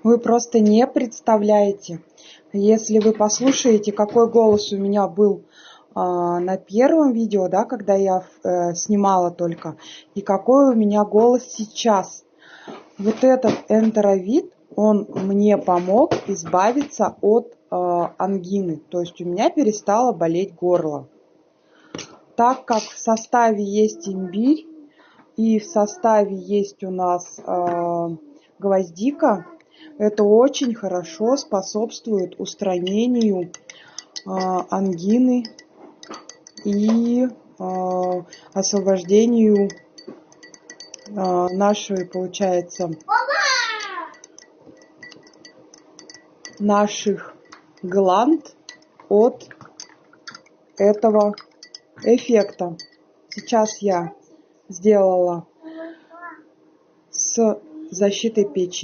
Вы просто не представляете, если вы послушаете, какой голос у меня был на первом видео, да, когда я снимала только, и какой у меня голос сейчас. Вот этот энтеровид, он мне помог избавиться от ангины, то есть у меня перестало болеть горло. Так как в составе есть имбирь и в составе есть у нас гвоздика, это очень хорошо способствует устранению ангины и освобождению нашей, получается, наших гланд от этого эффекта. Сейчас я сделала с защитой печени.